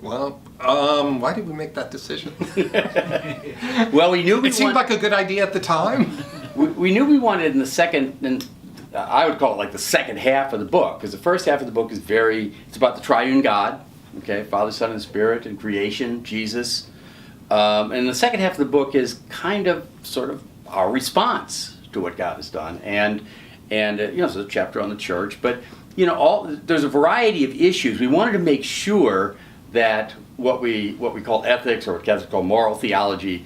Well, why did we make that decision? Well, we knew It seemed like a good idea at the time. we knew we wanted in the second, and I would call it like the second half of the book, because the first half of the book is it's about the triune God, okay, Father, Son, and Spirit, and creation, Jesus. And the second half of the book is kind of sort of our response to what God has done, and so a chapter on the church, but there's a variety of issues. We wanted to make sure that what we call ethics, or what Catholics call moral theology,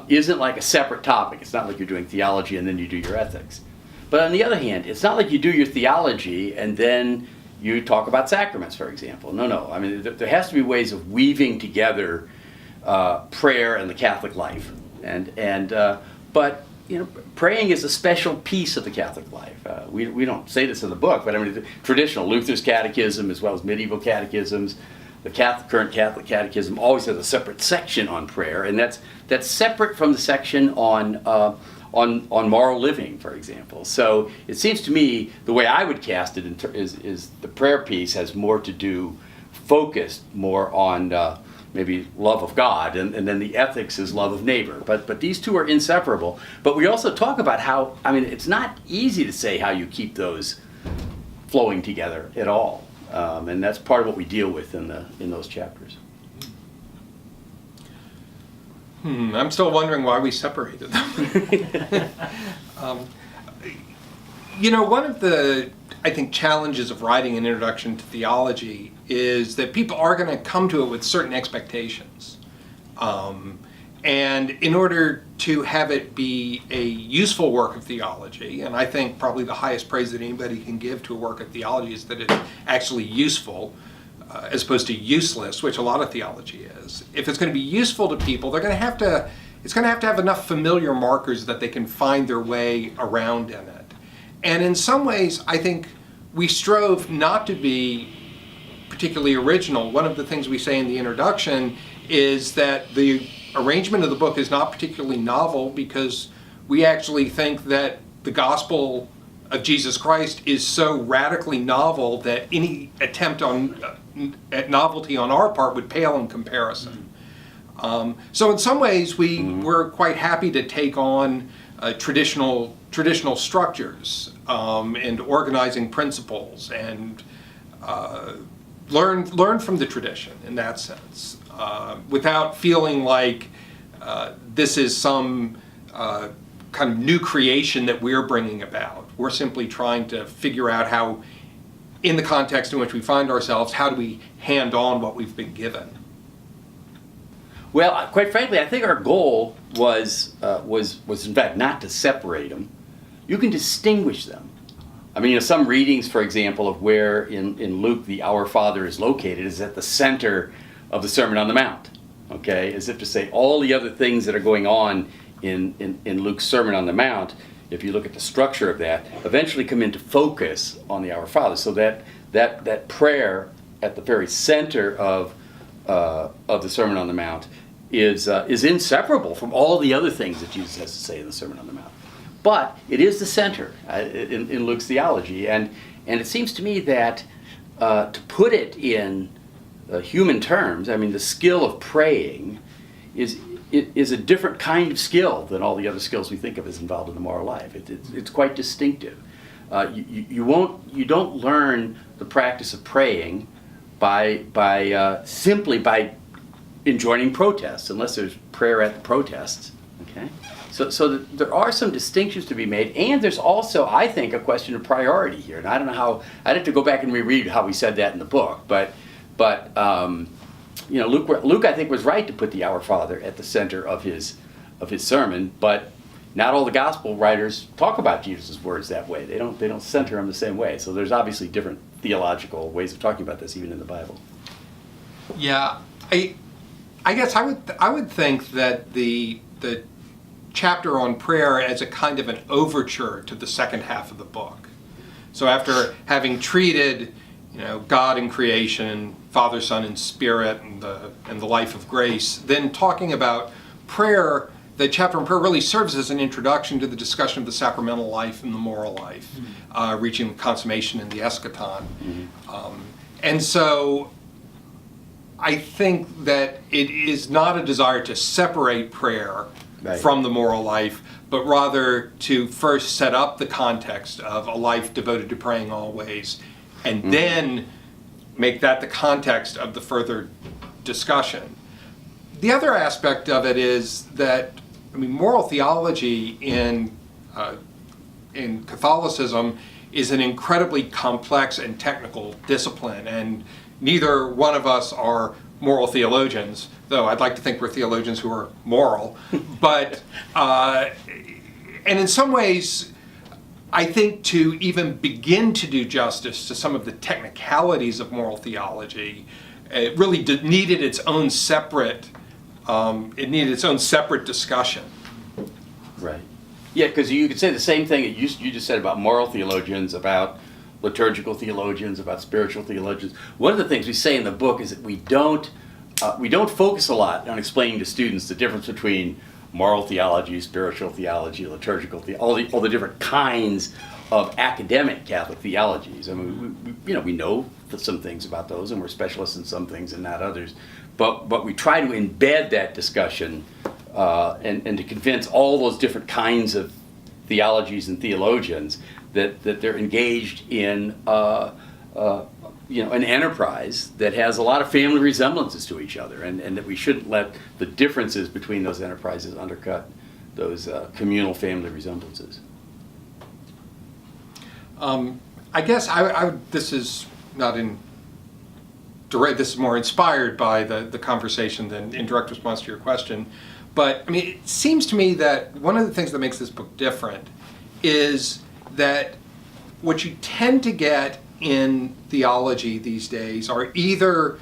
isn't like a separate topic. It's not like you're doing theology and then you do your ethics. But on the other hand, it's not like you do your theology and then you talk about sacraments, for example. No. I mean, there has to be ways of weaving together prayer and the Catholic life. But praying is a special piece of the Catholic life. We don't say this in the book, but I mean, the traditional Luther's catechism, as well as medieval catechisms, the current Catholic catechism always has a separate section on prayer, and that's separate from the section on moral living, for example. So it seems to me the way I would cast it is the prayer piece has more to do, focused more on maybe love of God, and then the ethics is love of neighbor. But these two are inseparable. But we also talk about how, I mean, it's not easy to say how you keep those flowing together at all. And that's part of what we deal with in those chapters. I'm still wondering why we separated them. One of the, I think, challenges of writing an introduction to theology is that people are going to come to it with certain expectations. And in order to have it be a useful work of theology, and I think probably the highest praise that anybody can give to a work of theology is that it's actually useful, as opposed to useless, which a lot of theology is. If it's going to be useful to people, it's going to have enough familiar markers that they can find their way around in it. And in some ways, I think we strove not to be particularly original. One of the things we say in the introduction is that the arrangement of the book is not particularly novel, because we actually think that the gospel of Jesus Christ is so radically novel that any attempt at novelty on our part would pale in comparison. So in some ways we're quite happy to take on traditional structures and organizing principles, and learn from the tradition in that sense, without feeling like this is some kind of new creation that we're bringing about. We're simply trying to figure out how, in the context in which we find ourselves, how do we hand on what we've been given? Well, quite frankly, I think our goal was in fact not to separate them. You can distinguish them. I mean, some readings, for example, of where in Luke the Our Father is located is at the center of the Sermon on the Mount. Okay, as if to say all the other things that are going on in Luke's Sermon on the Mount, if you look at the structure of that, eventually come into focus on the Our Father. So that prayer at the very center of the Sermon on the Mount is inseparable from all the other things that Jesus has to say in the Sermon on the Mount. But it is the center in Luke's theology, and it seems to me that to put it in human terms, I mean, the skill of praying is a different kind of skill than all the other skills we think of as involved in the moral life. It's quite distinctive. You don't learn the practice of praying simply by enjoining protests, unless there's prayer at the protests. Okay, so there are some distinctions to be made, and there's also, I think, a question of priority here. And I don't know how. I'd have to go back and reread how we said that in the book, but Luke I think was right to put the Our Father at the center of his sermon, but not all the gospel writers talk about Jesus' words that way. They don't center them the same way. So there's obviously different theological ways of talking about this, even in the Bible. Yeah, I guess I would think that the chapter on prayer as a kind of an overture to the second half of the book. So after having treated, God and creation, Father, Son, and Spirit, and the life of grace, then talking about prayer, the chapter on prayer really serves as an introduction to the discussion of the sacramental life and the moral life, reaching consummation in the eschaton. And so I think that it is not a desire to separate prayer Right. from the moral life, but rather to first set up the context of a life devoted to praying always, and then make that the context of the further discussion. The other aspect of it is that, I mean, moral theology in Catholicism is an incredibly complex and technical discipline, and neither one of us are moral theologians, though I'd like to think we're theologians who are moral. But, and in some ways, I think to even begin to do justice to some of the technicalities of moral theology, it really needed its own separate, discussion. Right. Yeah, because you could say the same thing that you just said about moral theologians, about liturgical theologians, about spiritual theologians. One of the things we say in the book is that we don't focus a lot on explaining to students the difference between moral theology, spiritual theology, liturgical theology, all the different kinds of academic Catholic theologies. I mean, we know some things about those, and we're specialists in some things and not others. But we try to embed that discussion and to convince all those different kinds of theologies and theologians that they're engaged in an enterprise that has a lot of family resemblances to each other, and that we shouldn't let the differences between those enterprises undercut those communal family resemblances. I guess this is not in direct. This is more inspired by the conversation than in direct response to your question. But I mean, it seems to me that one of the things that makes this book different is that what you tend to get in theology these days are either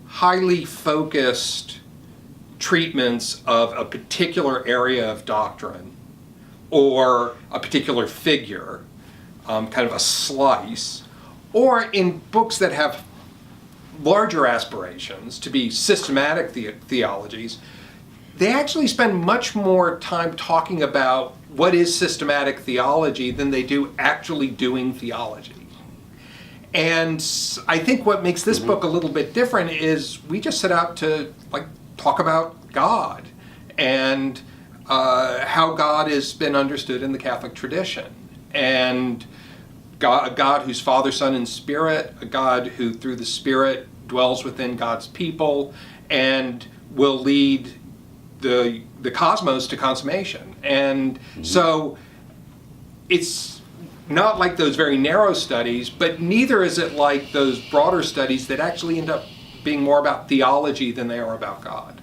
highly focused treatments of a particular area of doctrine or a particular figure, kind of a slice, or in books that have larger aspirations to be systematic theologies. They actually spend much more time talking about what is systematic theology than they do actually doing theology. And I think what makes this book a little bit different is we just set out to talk about God and how God has been understood in the Catholic tradition. And a God who's Father, Son, and Spirit, a God who through the Spirit dwells within God's people and will lead the cosmos to consummation. And so it's not like those very narrow studies, but neither is it like those broader studies that actually end up being more about theology than they are about God.